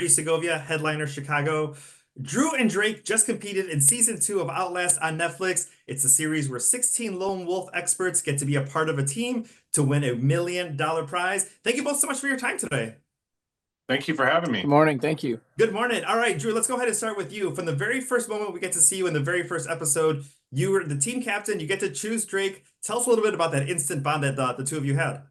Liberty Segovia, headliner Chicago. Drew and Drake just competed in season 2 of Outlast on Netflix. It's a series where 16 lone wolf experts get to be a part of a team to win $1 million prize. Thank you both so much for your time today. Thank you for having me. Good morning. Thank you. Good morning. All right, Drew, let's go ahead and start with you. From the very first moment we get to see you in the very first episode, you were the team captain. You get to choose Drake. Tell us a little bit about that instant bond that the two of you had.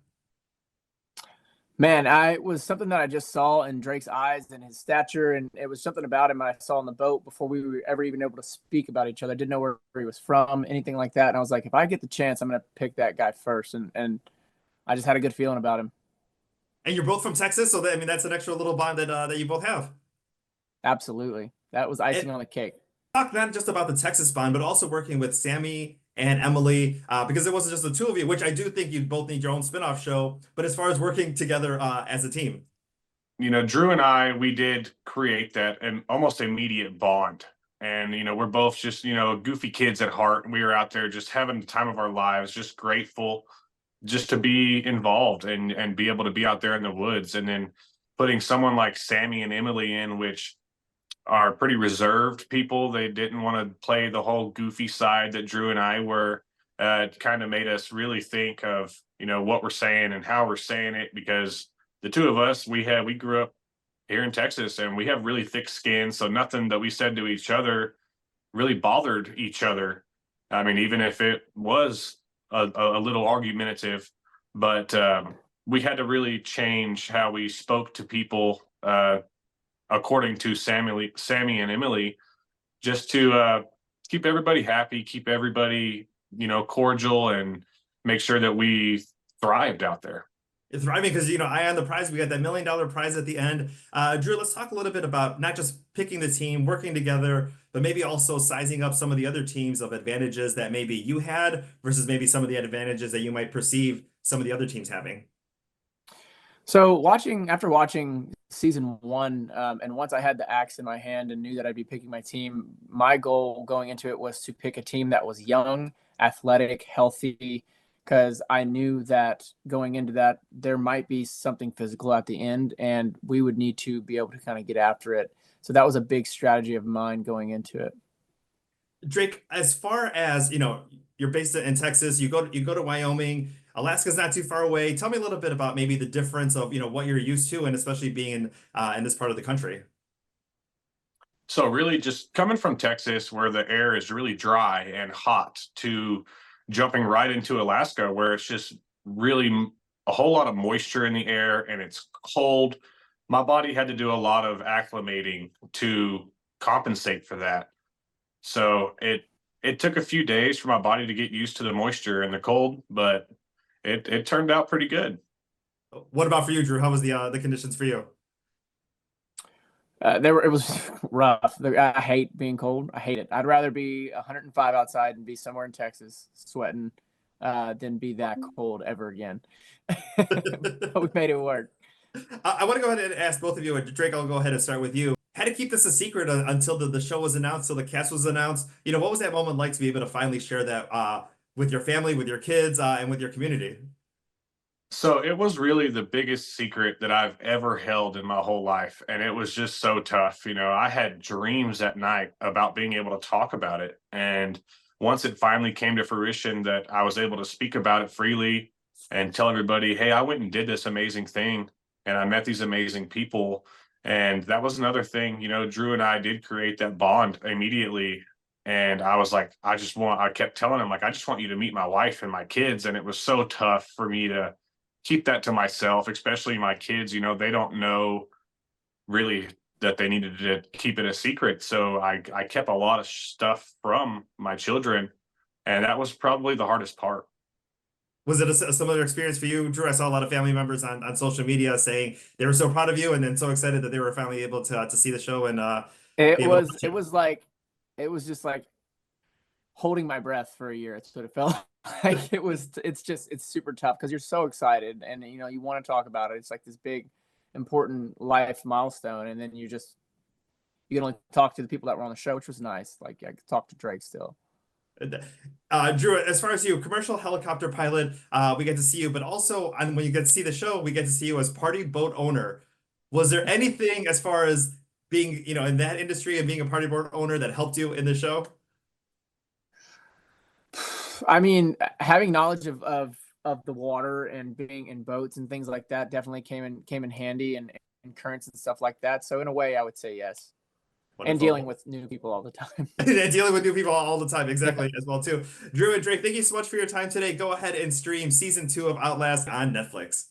Man, I was something that I just saw in Drake's eyes and his stature, and it was something about him I saw on the boat before we were ever even able to speak about each other. I didn't know where he was from, anything like that. And I was like, if I get the chance, I'm going to pick that guy first. And I just had a good feeling about him. And you're both from Texas, so that's an extra little bond that you both have. Absolutely. That was icing on the cake. Talk not just about the Texas bond, but also working with Sammy and Emily, because it wasn't just the two of you, which I do think you both need your own spinoff show, but as far as working together as a team. Drew and I, we did create that an almost immediate bond. And, we're both just, goofy kids at heart. And we were out there just having the time of our lives, just grateful just to be involved and be able to be out there in the woods. And then putting someone like Sammy and Emily in, which are pretty reserved people. They didn't want to play the whole goofy side that Drew and I were. It kind of made us really think of, what we're saying and how we're saying it, because the two of us, we grew up here in Texas and we have really thick skin. So nothing that we said to each other really bothered each other. I mean, even if it was a little argumentative, but we had to really change how we spoke to people, according to Sammy and Emily, just to keep everybody happy, keep everybody, cordial, and make sure that we thrived out there. It's thriving because, I on the prize, we got that $1 million prize at the end. Drew, let's talk a little bit about not just picking the team, working together, but maybe also sizing up some of the other teams of advantages that maybe you had versus maybe some of the advantages that you might perceive some of the other teams having. So after watching season 1, and once I had the axe in my hand and knew that I'd be picking my team, my goal going into it was to pick a team that was young, athletic, healthy, because I knew that going into that, there might be something physical at the end, and we would need to be able to kind of get after it. So that was a big strategy of mine going into it. Drake, as far as, you're based in Texas, you go to Wyoming, Alaska's not too far away. Tell me a little bit about maybe the difference of, what you're used to, and especially being in this part of the country. So really just coming from Texas, where the air is really dry and hot, to jumping right into Alaska, where it's just really a whole lot of moisture in the air and it's cold. My body had to do a lot of acclimating to compensate for that. So it took a few days for my body to get used to the moisture and the cold, but it turned out pretty good. What about for you, Drew? How was the conditions for you? It was rough. I hate being cold. I hate it. I'd rather be 105 outside and be somewhere in Texas sweating than be that cold ever again. But we made it work. I want to go ahead and ask both of you, and Drake, I'll go ahead and start with you. How to keep this a secret until the show was announced, till the cast was announced? What was that moment like to be able to finally share that with your family, with your kids, and with your community? So it was really the biggest secret that I've ever held in my whole life. And it was just so tough. I had dreams at night about being able to talk about it. And once it finally came to fruition that I was able to speak about it freely and tell everybody, hey, I went and did this amazing thing and I met these amazing people. And that was another thing, Drew and I did create that bond immediately. And I was like, I kept telling him, like, I just want you to meet my wife and my kids. And it was so tough for me to keep that to myself, especially my kids. They don't know really that they needed to keep it a secret. So I kept a lot of stuff from my children, and that was probably the hardest part. Was it a similar experience for you, Drew? I saw a lot of family members on social media saying they were so proud of you and then so excited that they were finally able to see the show. And it was just like holding my breath for a year. It's what it felt like. It's super tough because you're so excited and you want to talk about it. It's like this big important life milestone, and then you can only talk to the people that were on the show, which was nice. Like I could talk to Drake still. Drew, as far as you, commercial helicopter pilot, we get to see you, but also when you get to see the show, we get to see you as party boat owner. Was there anything as far as being, in that industry and being a party board owner that helped you in the show? I mean, having knowledge of the water and being in boats and things like that definitely came in handy, and currents and stuff like that. So in a way, I would say yes. And Wonderful. dealing with new people all the time. And dealing with new people all the time, Yeah. exactly, as well too. Drew and Drake, thank you so much for your time today. Go ahead and stream season 2 of Outlast on Netflix.